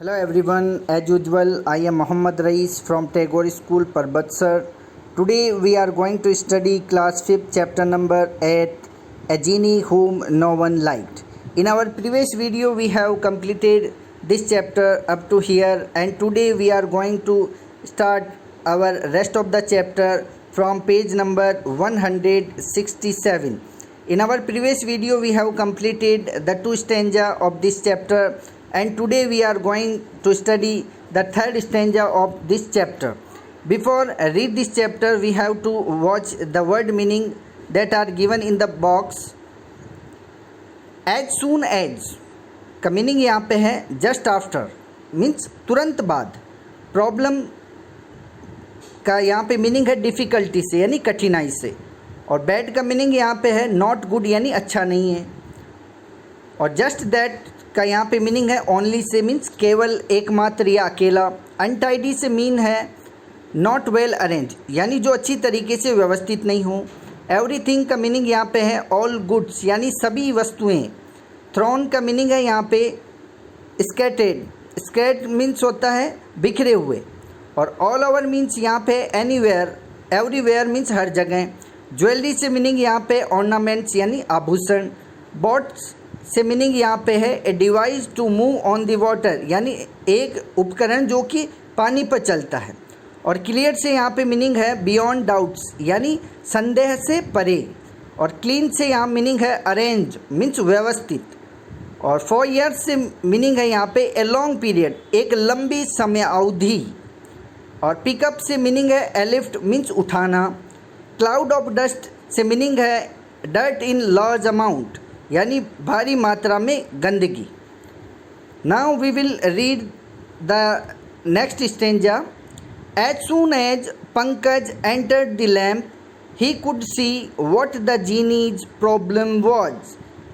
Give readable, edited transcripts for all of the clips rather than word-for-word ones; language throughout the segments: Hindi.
Hello everyone, as usual I am Mohammad Rais from Tagore School, Parbatsar. Today we are going to study class 5th chapter number 8, A Genie Whom No One Liked. In our previous video we have completed this chapter up to here, and today we are going to start our rest of the chapter from page number 167. In our previous video we have completed the 2 stanza of this chapter, and today we are going to study the 3rd stanza of this chapter. Before I read this chapter, we have to watch the word meaning that are given in the box. As soon as का मीनिंग यहाँ पे है जस्ट आफ्टर, मीन्स तुरंत बाद. प्रॉब्लम का यहाँ पे मीनिंग है डिफ़िकल्टी से यानी कठिनाई से, और बैड का मीनिंग यहाँ पे है नॉट गुड यानी अच्छा नहीं है, और जस्ट दैट का यहाँ पे मीनिंग है ओनली से, मीन्स केवल एकमात्र या अकेला. अनटाइडी से मीन है नॉट वेल अरेंज यानी जो अच्छी तरीके से व्यवस्थित नहीं हो. एवरीथिंग का मीनिंग यहाँ पे है ऑल गुड्स यानी सभी वस्तुएं. थ्रोन का मीनिंग है यहाँ पे स्कैटेड. स्कैट मीन्स होता है बिखरे हुए, और ऑल ओवर मीन्स यहाँ पे एनीवेयर. एवरीवेयर मीन्स हर जगह. ज्वेलरी से मीनिंग यहाँ पे ऑर्नामेंट्स यानी आभूषण. बोट्स से मीनिंग यहाँ पे है a device to move on the water यानी एक उपकरण जो कि पानी पर चलता है. और क्लियर से यहाँ पे मीनिंग है बियॉन्ड डाउट्स यानी संदेह से परे. और क्लीन से यहाँ मीनिंग है अरेंज मीन्स व्यवस्थित. और 4 ईयर्स से मीनिंग है यहाँ पे ए लॉन्ग पीरियड एक लंबी समय अवधि. और पिकअप से मीनिंग है ए लिफ्ट मीन्स उठाना. क्लाउड ऑफ डस्ट से मीनिंग है डर्ट इन लार्ज अमाउंट यानी भारी मात्रा में गंदगी. Now we will read the next stanza. As soon as Pankaj entered the lamp he could see what the genie's problem was.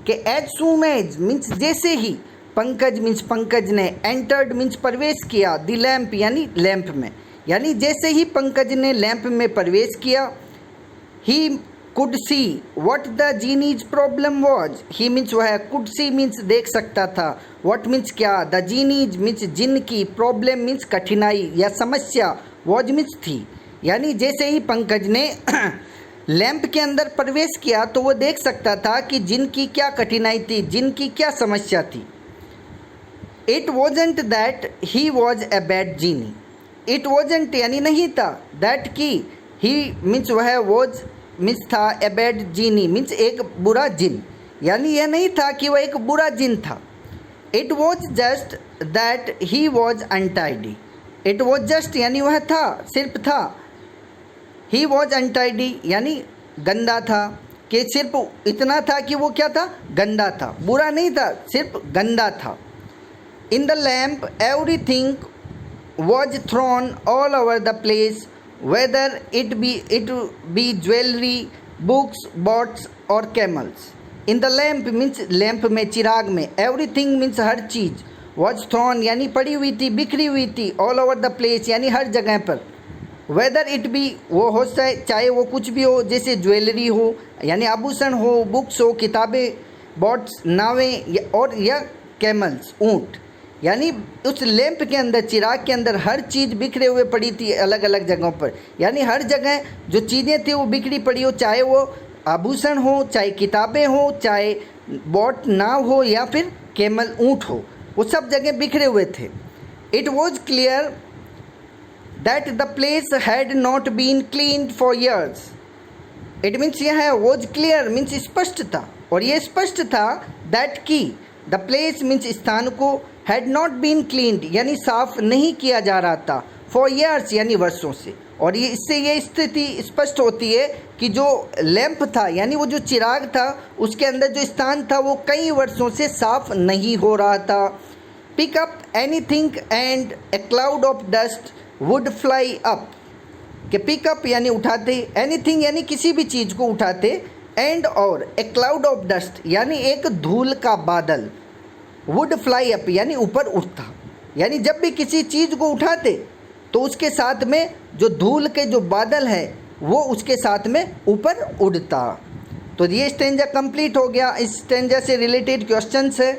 के एज सून एज मीन्स जैसे ही, पंकज मीन्स पंकज ने, एंटर्ड मीन्स प्रवेश किया, द लैम्प यानी लैम्प में, यानी जैसे ही पंकज ने लैम्प में प्रवेश किया. He could see what the genie's problem was. He means वह, कुड सी मीन्स देख सकता था, व्हाट मीन्स क्या, द जीनीज मीन्स जिन की, प्रॉब्लम मीन्स कठिनाई या समस्या, वॉज मीन्स थी. यानी जैसे ही पंकज ने लैंप के अंदर प्रवेश किया तो वो देख सकता था कि जिन की क्या कठिनाई थी, जिन की क्या समस्या थी. It wasn't that he was a bad genie. It wasn't यानी नहीं था, दैट की, ही मीन्स वह, वॉज मीन्स था, ए बैड जीनी मीन्स एक बुरा जिन, यानी यह नहीं था कि वह एक बुरा जिन था. It was just that he was untidy. It was just यानी वह था, सिर्फ था. ही वॉज अनटाइडी यानी गंदा था, कि सिर्फ इतना था कि वो क्या था, गंदा था, बुरा नहीं था, सिर्फ गंदा था. इन the lamp everything was thrown all over the place, whether it be jewelry, books, boats or camels. In the lamp means lamp में, चिराग में. everything means her cheese. was thrown यानी पड़ी हुई थी, बिखरी हुई थी. all over the place यानी हर जगह पर. whether it be वो हो चाहे वो कुछ भी हो, जैसे ज्वेलरी हो यानी आभूषण हो, बुक्स हो किताबें, बोट्स नावें, और या कैमल्स ऊँट. यानी उस लैंप के अंदर, चिराग के अंदर हर चीज़ बिखरे हुए पड़ी थी अलग अलग जगहों पर. यानी हर जगह जो चीज़ें थी वो बिखरी पड़ी हो, चाहे वो आभूषण हो, चाहे किताबें हो, चाहे बोट नाव हो, या फिर कैमल ऊँट हो, वो सब जगह बिखरे हुए थे. It was clear that the place had not been cleaned for years. It means यह है वॉज क्लियर मीन्स स्पष्ट था, और ये स्पष्ट था दैट की, द प्लेस मीन्स स्थान को, हैड नॉट बीन क्लीन्ड यानी साफ नहीं किया जा रहा था, फॉर ईयर्स यानी वर्षों से. और ये इससे ये स्थिति स्पष्ट होती है कि जो लैंप था यानी वो जो चिराग था, उसके अंदर जो स्थान था वो कई वर्षों से साफ नहीं हो रहा था. Pick up anything and a cloud of dust would fly up. कि पिकअप यानी उठाते, एनीथिंग यानी किसी भी चीज़ को उठाते, एंड और ए क्लाउड ऑफ डस्ट यानी एक धूल का बादल, वुड फ्लाई अप यानी ऊपर उठता. यानी जब भी किसी चीज़ को उठाते तो उसके साथ में जो धूल के जो बादल है वो उसके साथ में ऊपर उड़ता. तो ये स्टेंजा कंप्लीट हो गया. इस स्टेंजा से रिलेटेड क्वेश्चंस है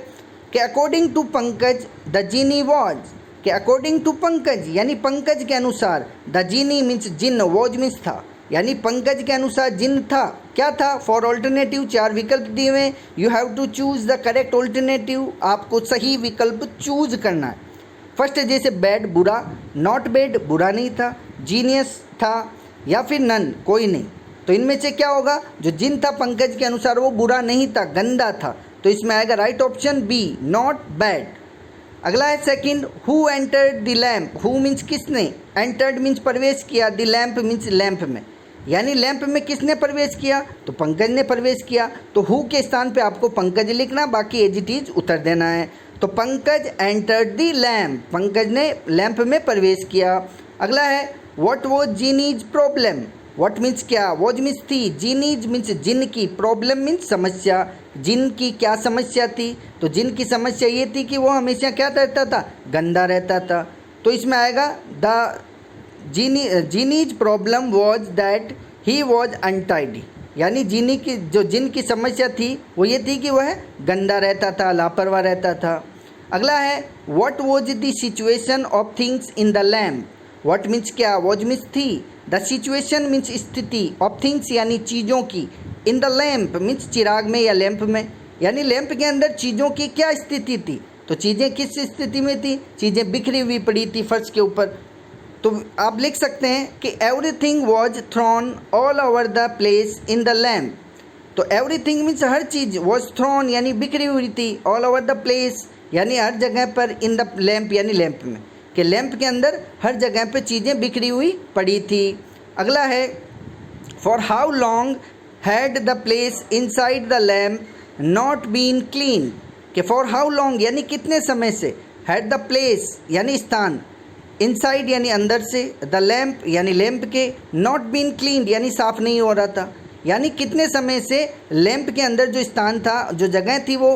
कि according to Pankaj the genie was, कि अकॉर्डिंग टू पंकज यानी पंकज के अनुसार, द जीनी मीन्स जिन, वॉज मीन्स था, यानी पंकज के अनुसार जिन था। क्या था? फॉर ऑल्टरनेटिव, 4 विकल्प दिए हुए, you have to choose the correct alternative, आपको सही विकल्प चूज करना है। फर्स्ट जैसे बैड बुरा, नॉट बैड बुरा नहीं था, जीनियस था, या फिर नन कोई नहीं। तो इनमें से क्या होगा? जो जिन था पंकज के अनुसार वो बुरा नहीं था, गंदा था, तो इसमें आएगा right option B, not bad. अगला है second, who entered the lamp, who means किसने, एंटर्ड मीन्स प्रवेश किया, द लैम्प मीन्स लैम्प में, यानी लैंप में किसने प्रवेश किया? तो पंकज ने प्रवेश किया। तो हु के स्थान पे आपको पंकज लिखना, बाकी एज इट इज उत्तर देना है। तो Pankaj entered the lamp, Pankaj ने लैंप में प्रवेश किया। अगला है what was genie's problem, what means क्या, वॉज मीन्स थी, जीनीज मीन्स जिन की, प्रॉब्लम मीन्स समस्या, जिन की क्या समस्या थी? तो जिन की समस्या ये थी कि वो हमेशा क्या रहता था? गंदा रहता था। तो इसमें आएगा the genie's problem was that he was untidy, यानी जीनी की जो जिन की समस्या थी वो ये थी कि वह गंदा रहता था, लापरवाह रहता था। अगला है what was the situation of things in the lamp, what means क्या, वॉज मीन्स थी, द सिचुएशन मीन्स स्थिति, ऑफ थिंग्स यानी चीज़ों की, इन द लैम्प मीन्स चिराग में या लैंप में, यानी लैंप के अंदर चीज़ों की क्या स्थिति थी? तो चीज़ें किस स्थिति में थी? चीज़ें बिखरी हुई पड़ी थी फर्श के ऊपर। तो आप लिख सकते हैं कि everything was thrown all over the place in the lamp. तो एवरीथिंग मीन्स हर चीज़, वॉज थ्रोन यानी बिखरी हुई थी, ऑल ओवर द प्लेस यानी हर जगह पर, इन द लैम्प यानी लैंप में, कि लैंप के अंदर हर जगह पर चीज़ें बिखरी हुई पड़ी थी। अगला है for how long had the place inside the lamp not been clean, कि फॉर हाउ लॉन्ग यानी कितने समय से, हैड द प्लेस यानी स्थान, इनसाइड यानी अंदर से, द लैम्प यानी लैम्प के, नॉट बीन क्लीन यानी साफ़ नहीं हो रहा था, यानी कितने समय से लैम्प के अंदर जो स्थान था, जो जगह थी वो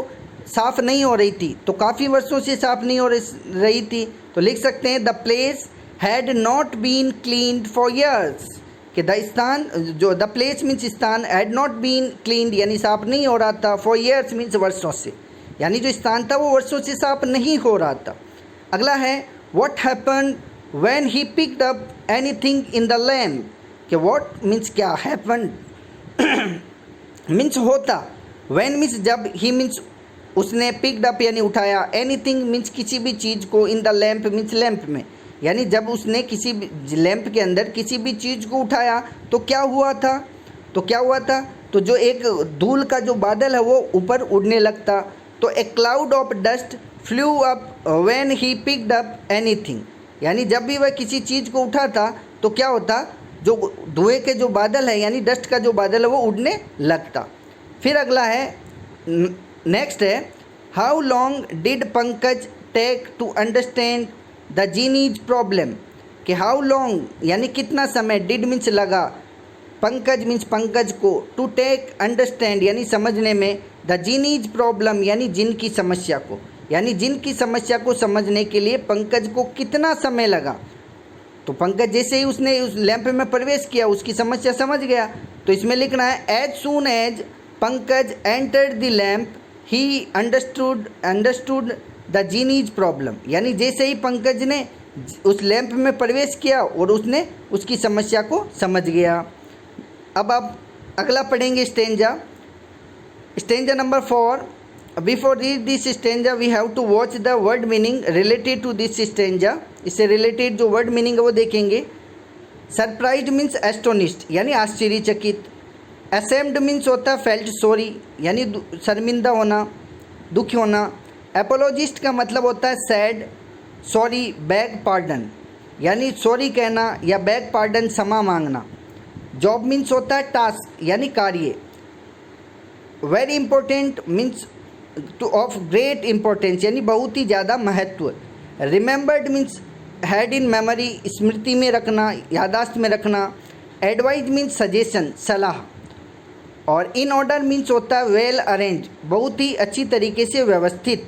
साफ़ नहीं हो रही थी। तो काफ़ी वर्षों से साफ़ नहीं हो रही थी। तो लिख सकते हैं the place had not been cleaned for years, कि द स्थान जो द प्लेस मीन्स स्थान, हैड नॉट बीन क्लीन्ड यानी साफ़ नहीं हो रहा था, फॉर ईयर्स मीन्स वर्षों से, यानी जो स्थान था वो वर्षों से साफ़ नहीं हो रहा था। अगला है what happened when he picked up anything in the lamp, कि what मीन्स क्या, happened मीन्स होता, when मीन्स जब, he मीन्स उसने, picked up यानी उठाया, anything मीन्स किसी भी चीज़ को, in the lamp means lamp में, यानी जब उसने किसी भी लैंप के अंदर किसी भी चीज़ को उठाया तो क्या हुआ था? तो क्या हुआ था? तो जो एक धूल का जो बादल है वो ऊपर उड़ने लगता। तो ए cloud of dust flu up when he picked up anything, यानी जब भी वह किसी चीज़ को उठाता तो क्या होता? जो धुएं के जो बादल है यानी डस्ट का जो बादल है वो उड़ने लगता। फिर अगला है, नेक्स्ट है how long did Pankaj take to understand the genie's problem, कि हाउ लॉन्ग यानी कितना समय, डिड मीन्स लगा, पंकज मीन्स पंकज को, टू टेक अंडरस्टैंड यानी समझने में, द जीनीज प्रॉब्लम यानी जिन की समस्या को, यानी जिन की समस्या को समझने के लिए पंकज को कितना समय लगा। तो पंकज जैसे ही उसने उस लैंप में प्रवेश किया उसकी समस्या समझ गया। तो इसमें लिखना है as soon as Pankaj entered the lamp he understood the genie's problem, यानी जैसे ही पंकज ने उस लैंप में प्रवेश किया और उसने उसकी समस्या को समझ गया। अब आप अगला पढ़ेंगे stanza number 4। Before read this stanza we have to watch the word meaning related to this stanza, इससे रिलेटेड जो वर्ड मीनिंग है वो देखेंगे। सरप्राइज्ड मीन्स एस्टोनिश्ड यानी आश्चर्यचकित, असेम्ड मीन्स होता है फेल्ट सॉरी यानी शर्मिंदा होना, दुखी होना, एपोलॉजिस्ट का मतलब होता है सैड, सॉरी, बैग पार्डन यानी सॉरी कहना या बैग पार्डन क्षमा मांगना, जॉब मीन्स होता है टास्क यानी कार्य, very important means to of great importance यानी बहुत ही ज़्यादा महत्व, remembered means had in memory स्मृति में रखना, यादाश्त में रखना, एडवाइज मीन्स सजेशन सलाह, और इन ऑर्डर मीन्स होता है वेल अरेंज बहुत ही अच्छी तरीके से व्यवस्थित,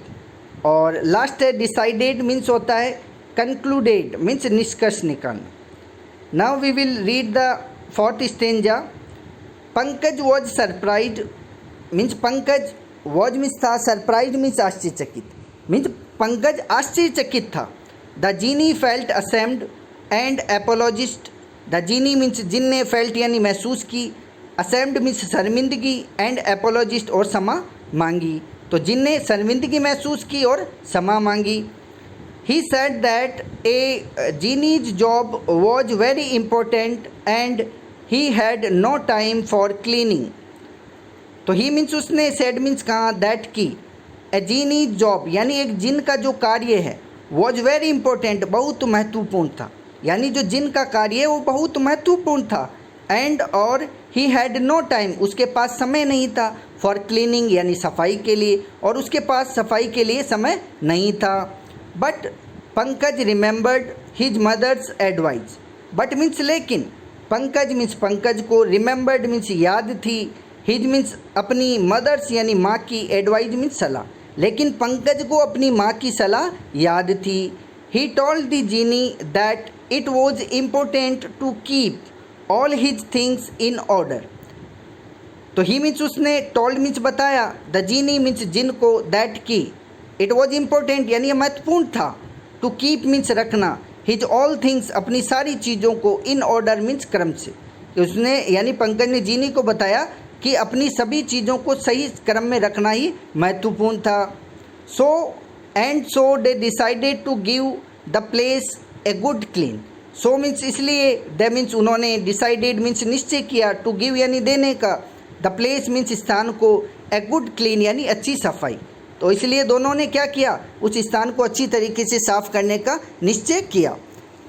और लास्ट है डिसाइडेड मीन्स होता है कंक्लूडेड मीन्स निष्कर्ष निकालना। Now we will read the fourth stanza. Pankaj was surprised means Pankaj, was means था, सरप्राइज्ड मीन्स आश्चर्यचकित मीन्स पंकज आश्चर्यचकित था। The genie felt ashamed and apologetic. The genie means जिन ने, फेल्ट यानी महसूस की, असेम्ड मीन्स शर्मिंदगी, एंड एपोलॉजिस्ट और क्षमा मांगी। तो जिन ने शर्मिंदगी महसूस की और क्षमा मांगी। He said that a genie's job was very important and he had no time for cleaning. तो ही मीन्स उसने, said मीन्स कहा, that की, a genie's job यानी एक जिन का जो कार्य है, was very important बहुत महत्वपूर्ण था, यानी जो जिन का कार्य है वो बहुत महत्वपूर्ण था। एंड और ही हैड नो टाइम उसके पास समय नहीं था, फॉर क्लीनिंग यानी सफाई के लिए, और उसके पास सफाई के लिए समय नहीं था। But Pankaj remembered his mother's advice. But means लेकिन, पंकज मीन्स पंकज को, रिमेंबर्ड मीन्स याद थी, हिज मीन्स अपनी, मदर्स यानी माँ की, एडवाइस मीन्स सलाह, लेकिन पंकज को अपनी माँ की सलाह याद थी। He told the genie that it was important to keep all his things in order. तो ही मीन्स उसने, टोल्ड मीन्स बताया, द जीनी मीन्स जिन को, दैट की, इट वॉज इम्पोर्टेंट यानी महत्वपूर्ण था, टू कीप मीन्स रखना, हिज ऑल थिंग्स अपनी सारी चीज़ों को, इन ऑर्डर मीन्स क्रम से। उसने यानी पंकज ने जीनी को बताया कि अपनी सभी चीज़ों को सही क्रम में रखना ही महत्वपूर्ण था। So they decided to give the place a good clean. So means इसलिए, दे मीन्स उन्होंने, डिसाइडेड मीन्स निश्चय किया, टू गिव यानी देने का, द प्लेस मीन्स स्थान को, ए गुड क्लीन यानी अच्छी सफाई। तो इसलिए दोनों ने क्या किया, उस स्थान को अच्छी तरीके से साफ करने का निश्चय किया।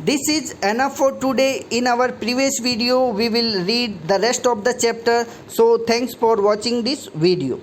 This is enough for today. In our previous video we will read the rest of the chapter. So thanks for watching this video.